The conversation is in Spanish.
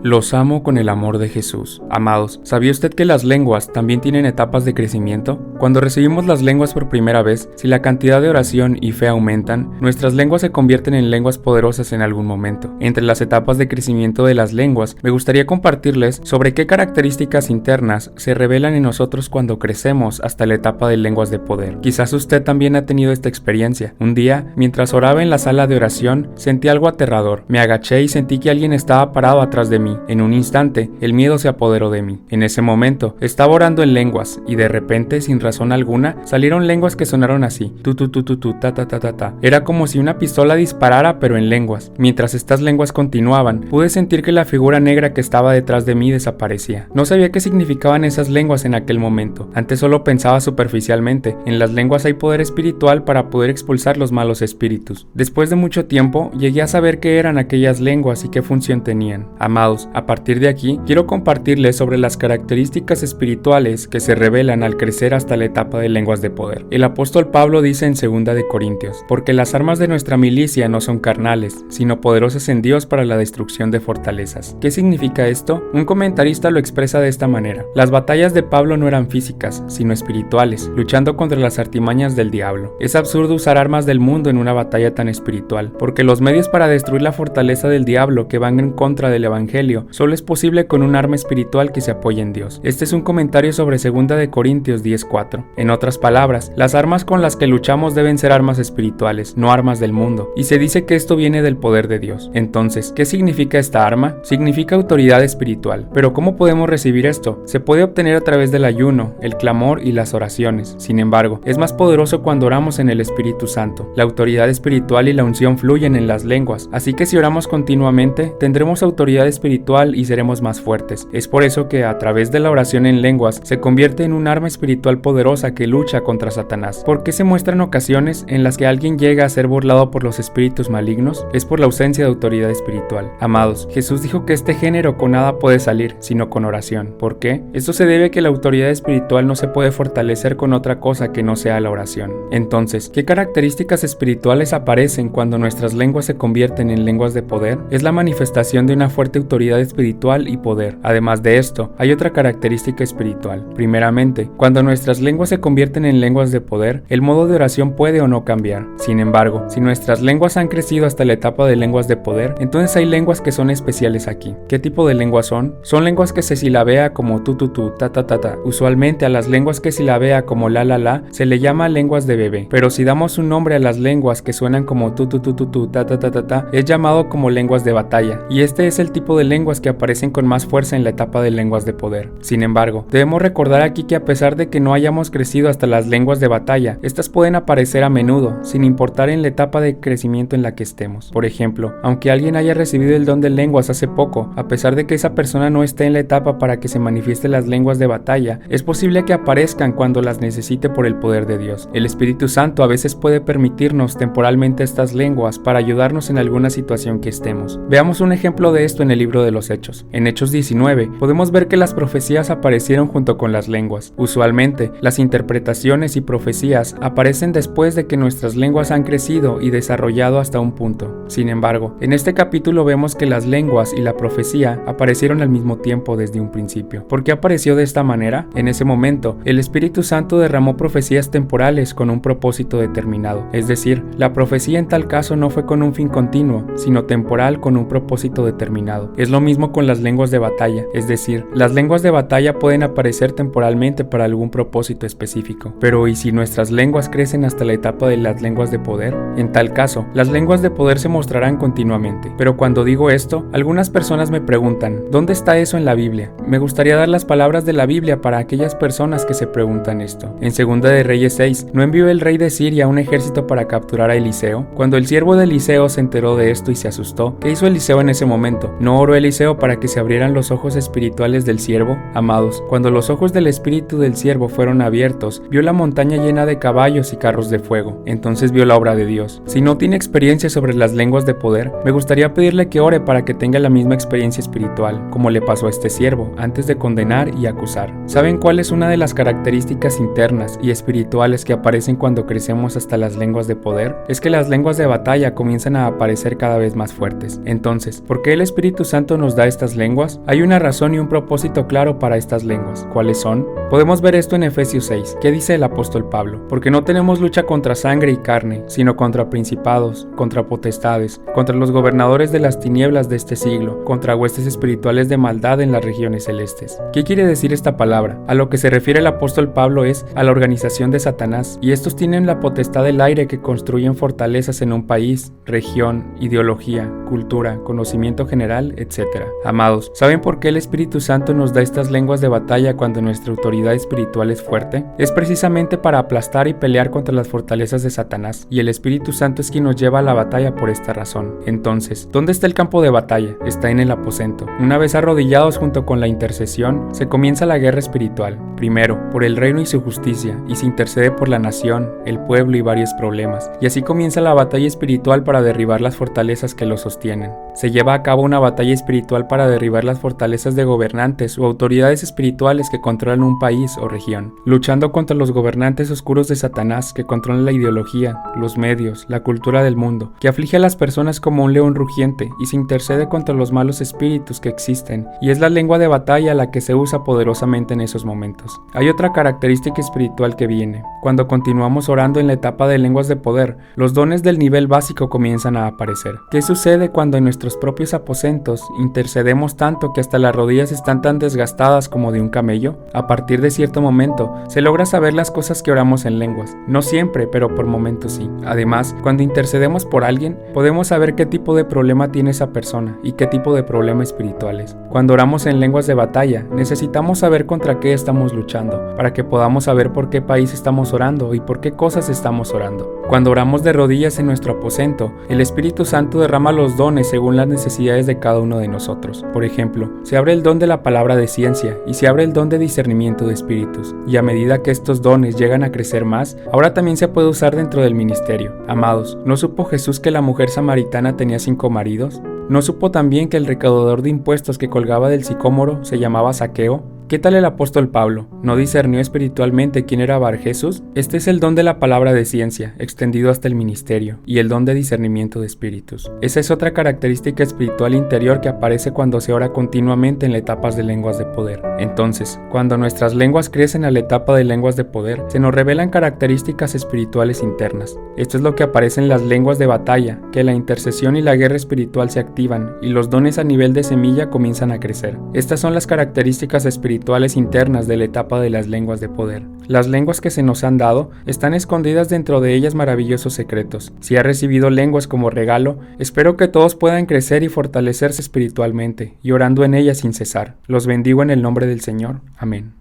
Los amo con el amor de Jesús. Amados, ¿sabía usted que las lenguas también tienen etapas de crecimiento? Cuando recibimos las lenguas por primera vez, si la cantidad de oración y fe aumentan, nuestras lenguas se convierten en lenguas poderosas en algún momento. Entre las etapas de crecimiento de las lenguas, me gustaría compartirles sobre qué características internas se revelan en nosotros cuando crecemos hasta la etapa de lenguas de poder. Quizás usted también ha tenido esta experiencia. Un día, mientras oraba en la sala de oración, sentí algo aterrador. Me agaché y sentí que alguien estaba parado atrás de mí. En un instante, el miedo se apoderó de mí. En ese momento, estaba orando en lenguas y de repente, sin razón alguna, salieron lenguas que sonaron así: tu ta ta ta ta ta. Era como si una pistola disparara, pero en lenguas. Mientras estas lenguas continuaban, pude sentir que la figura negra que estaba detrás de mí desaparecía. No sabía qué significaban esas lenguas en aquel momento. Antes solo pensaba superficialmente: en las lenguas hay poder espiritual para poder expulsar los malos espíritus. Después de mucho tiempo, llegué a saber qué eran aquellas lenguas y qué función tenían. Amados, a partir de aquí, quiero compartirles sobre las características espirituales que se revelan al crecer hasta la etapa de lenguas de poder. El apóstol Pablo dice en 2 de Corintios: porque las armas de nuestra milicia no son carnales, sino poderosas en Dios para la destrucción de fortalezas. ¿Qué significa esto? Un comentarista lo expresa de esta manera: las batallas de Pablo no eran físicas, sino espirituales, luchando contra las artimañas del diablo. Es absurdo usar armas del mundo en una batalla tan espiritual, porque los medios para destruir la fortaleza del diablo que van en contra del evangelio solo es posible con un arma espiritual que se apoya en Dios. Este es un comentario sobre 2 de Corintios 10:4. En otras palabras, las armas con las que luchamos deben ser armas espirituales, no armas del mundo, y se dice que esto viene del poder de Dios. Entonces, ¿qué significa esta arma? Significa autoridad espiritual. Pero ¿cómo podemos recibir esto? Se puede obtener a través del ayuno, el clamor y las oraciones. Sin embargo, es más poderoso cuando oramos en el Espíritu Santo. La autoridad espiritual y la unción fluyen en las lenguas, así que si oramos continuamente, tendremos autoridad espiritual y seremos más fuertes. Es por eso que a través de la oración en lenguas se convierte en un arma espiritual poderosa que lucha contra Satanás. ¿Por qué se muestran ocasiones en las que alguien llega a ser burlado por los espíritus malignos? Es por la ausencia de autoridad espiritual. Amados, Jesús dijo que este género con nada puede salir, sino con oración. ¿Por qué? Esto se debe a que la autoridad espiritual no se puede fortalecer con otra cosa que no sea la oración. Entonces, ¿qué características espirituales aparecen cuando nuestras lenguas se convierten en lenguas de poder? Es la manifestación de una fuerte autoridad espiritual y poder. Además de esto, hay otra característica espiritual. Primeramente, cuando nuestras lenguas se convierten en lenguas de poder, el modo de oración puede o no cambiar. Sin embargo, si nuestras lenguas han crecido hasta la etapa de lenguas de poder, entonces hay lenguas que son especiales aquí. ¿Qué tipo de lenguas son? Son lenguas que se silabea como tu ta ta ta ta. Usualmente a las lenguas que silabea como la se le llama lenguas de bebé, pero si damos un nombre a las lenguas que suenan como tu ta ta ta ta ta, es llamado como lenguas de batalla, y este es el tipo de lenguas que aparecen con más fuerza en la etapa de lenguas de poder. Sin embargo, debemos recordar aquí que a pesar de que no hayamos crecido hasta las lenguas de batalla, estas pueden aparecer a menudo, sin importar en la etapa de crecimiento en la que estemos. Por ejemplo, aunque alguien haya recibido el don de lenguas hace poco, a pesar de que esa persona no esté en la etapa para que se manifiesten las lenguas de batalla, es posible que aparezcan cuando las necesite por el poder de Dios. El Espíritu Santo a veces puede permitirnos temporalmente estas lenguas para ayudarnos en alguna situación que estemos. Veamos un ejemplo de esto en el libro de los Hechos. En Hechos 19 podemos ver que las profecías aparecieron junto con las lenguas. Usualmente, las interpretaciones y profecías aparecen después de que nuestras lenguas han crecido y desarrollado hasta un punto. Sin embargo, en este capítulo vemos que las lenguas y la profecía aparecieron al mismo tiempo desde un principio. ¿Por qué apareció de esta manera? En ese momento, el Espíritu Santo derramó profecías temporales con un propósito determinado. Es decir, la profecía en tal caso no fue con un fin continuo, sino temporal con un propósito determinado. Es lo mismo con las lenguas de batalla, es decir, las lenguas de batalla pueden aparecer temporalmente para algún propósito específico. Pero ¿y si nuestras lenguas crecen hasta la etapa de las lenguas de poder? En tal caso, las lenguas de poder se mostrarán continuamente. Pero cuando digo esto, algunas personas me preguntan: ¿dónde está eso en la Biblia? Me gustaría dar las palabras de la Biblia para aquellas personas que se preguntan esto. En 2 de Reyes 6, ¿no envió el rey de Siria un ejército para capturar a Eliseo? Cuando el siervo de Eliseo se enteró de esto y se asustó, ¿qué hizo Eliseo en ese momento? ¿No oró Eliseo para que se abrieran los ojos espirituales del siervo? Amados, cuando los ojos del espíritu del siervo fueron abiertos, vio la montaña llena de caballos y carros de fuego. Entonces vio la obra de Dios. Si no tiene experiencia sobre las lenguas de poder, me gustaría pedirle que ore para que tenga la misma experiencia espiritual, como le pasó a este siervo, antes de condenar y acusar. ¿Saben cuál es una de las características internas y espirituales que aparecen cuando crecemos hasta las lenguas de poder? Es que las lenguas de batalla comienzan a aparecer cada vez más fuertes. Entonces, ¿por qué el Espíritu Santo Santo nos da estas lenguas, hay una razón y un propósito claro para estas lenguas. ¿Cuáles son? Podemos ver esto en Efesios 6. ¿Qué dice el apóstol Pablo? Porque no tenemos lucha contra sangre y carne, sino contra principados, contra potestades, contra los gobernadores de las tinieblas de este siglo, contra huestes espirituales de maldad en las regiones celestes. ¿Qué quiere decir esta palabra? A lo que se refiere el apóstol Pablo es a la organización de Satanás, y estos tienen la potestad del aire que construyen fortalezas en un país, región, ideología, cultura, conocimiento general, etc. Amados, ¿saben por qué el Espíritu Santo nos da estas lenguas de batalla cuando nuestra autoridad espiritual es fuerte? Es precisamente para aplastar y pelear contra las fortalezas de Satanás, y el Espíritu Santo es quien nos lleva a la batalla por esta razón. Entonces, ¿dónde está el campo de batalla? Está en el aposento. Una vez arrodillados junto con la intercesión, se comienza la guerra espiritual. Primero, por el reino y su justicia, y se intercede por la nación, el pueblo y varios problemas. Y así comienza la batalla espiritual para derribar las fortalezas que lo sostienen. Se lleva a cabo una batalla espiritual para derribar las fortalezas de gobernantes o autoridades espirituales que controlan un país o región, luchando contra los gobernantes oscuros de Satanás que controlan la ideología, los medios, la cultura del mundo, que aflige a las personas como un león rugiente y se intercede contra los malos espíritus que existen, y es la lengua de batalla la que se usa poderosamente en esos momentos. Hay otra característica espiritual que viene. Cuando continuamos orando en la etapa de lenguas de poder, los dones del nivel básico comienzan a aparecer. ¿Qué sucede cuando en nuestros propios aposentos intercedemos tanto que hasta las rodillas están tan desgastadas como de un camello? A partir de cierto momento, se logra saber las cosas que oramos en lenguas. No siempre, pero por momentos sí. Además, cuando intercedemos por alguien, podemos saber qué tipo de problema tiene esa persona y qué tipo de problema espiritual es. Cuando oramos en lenguas de batalla, necesitamos saber contra qué estamos luchando, para que podamos saber por qué país estamos orando y por qué cosas estamos orando. Cuando oramos de rodillas en nuestro aposento, el Espíritu Santo derrama los dones según las necesidades de cada uno de nosotros. Por ejemplo, se abre el don de la palabra de ciencia y se abre el don de discernimiento de espíritus. Y a medida que estos dones llegan a crecer más, ahora también se puede usar dentro del ministerio. Amados, ¿no supo Jesús que la mujer samaritana tenía 5 maridos? ¿No supo también que el recaudador de impuestos que colgaba del sicómoro se llamaba Zaqueo? ¿Qué tal el apóstol Pablo? ¿No discernió espiritualmente quién era Bar-Jesús? Este es el don de la palabra de ciencia, extendido hasta el ministerio, y el don de discernimiento de espíritus. Esa es otra característica espiritual interior que aparece cuando se ora continuamente en las etapas de lenguas de poder. Entonces, cuando nuestras lenguas crecen a la etapa de lenguas de poder, se nos revelan características espirituales internas. Esto es lo que aparece en las lenguas de batalla, que la intercesión y la guerra espiritual se activan, y los dones a nivel de semilla comienzan a crecer. Estas son las características espirituales internas de la etapa de las lenguas de poder. Las lenguas que se nos han dado están escondidas dentro de ellas maravillosos secretos. Si has recibido lenguas como regalo, espero que todos puedan crecer y fortalecerse espiritualmente, y orando en ellas sin cesar. Los bendigo en el nombre del Señor. Amén.